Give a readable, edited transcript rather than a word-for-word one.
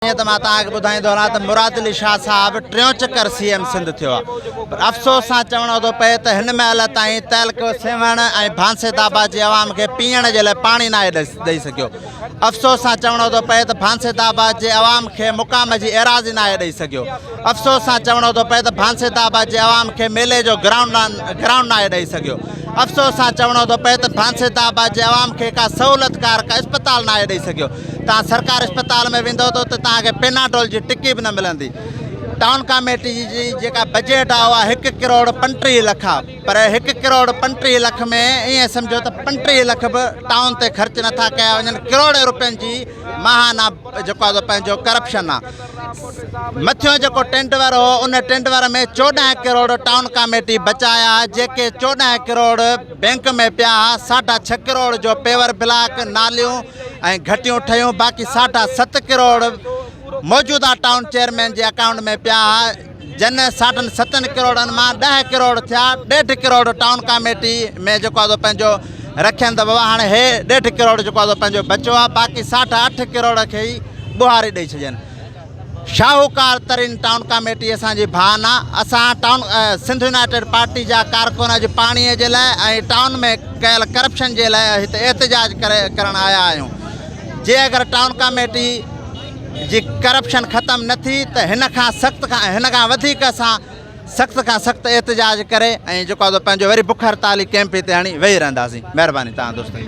तो मां तव्हांखे ॿुधाईंदो रहां त मुराद अली शाह साहब टियों चक्कर CM सिंध थियो आहे। पर अफ़सोस सां चवणो थो पए त हिन महिल ताईं तहलको सेवण ऐं भांसेदाबा जी आवाम खे पीअण जे लाइ पाणी न आहे ॾेई सघियो। अफ़सोस सां चवणो थो पए त भांसेदाबा जे आवाम खे मुक़ाम जी एराज़ी न आहे ॾेई सघियो। अफ़सोस सां चवणो थो पए त भांसेदाबा जे आवाम खे मेले जो ग्राउंड न आहे ॾेई सघियो। अफ़सोस सां चवणो थो पए त भांसेदाबा जे आवाम खे का सहूलियतकार का इस्पताल न आहे ॾेई सघियो। तव्हां सरकारी इस्पताल में वेंदो त तव्हांखे पेनाडोल जी टिकी बि न मिलंदी। टाउन कमेटी जी जेका बजट आहे उहा 1 करोड़ 35 लख आहे, पर 1 करोड़ 35 लख में ईअं सम्झो त 35 लख बि टाउन ते ख़र्च नथा कया वञनि। करोड़े रुपयनि जी महाना जेको आहे पंहिंजो करप्शन आहे। मथियों जेको टेंडर हो उन टेंडर में 14 करोड़ टाउन कमेटी बचाया, जेके 14 करोड़ बैंक में पिया। 6.5 करोड़ जो पेवर ब्लॉक नालियूं ऐं घटियूं ठहियूं, बाक़ी 7.5 करोड़ मौजूदा टाउन चेयरमैन जे अकाउंट में पिया। जन 7.5 करोड़नि मां 10 करोड़ थिया। 1.5 करोड़ टाउन कमेटी में जेको आहे पंहिंजो रखियनि त बाबा हाणे हे 1.5 करोड़ जेको आहे पंहिंजो बचियो आहे, बाक़ी 8.5 करोड़ खे ई ॿुहारे ॾेई छॾनि। शाहूकार तरीन टाउन कमेटी असांजी भान आहे। असां टाउन सिंध यूनाइटेड पार्टी जा कारकुन अॼु पाणीअ जे लाइ ऐं टाउन में कयल करप्शन जे लाइ हिते एहतजाज करण आया आहियूं। जे अगरि टाउन कमेटी जी करप्शन ख़तमु न थी त हिन खां वधीक असां सख़्त खां सख़्तु एहतजाज करे ऐं जेको आहे पंहिंजो वरी बुख हड़ताली कैंप ते हणी वेही रहंदासीं। महिरबानी तव्हां दोस्तनि।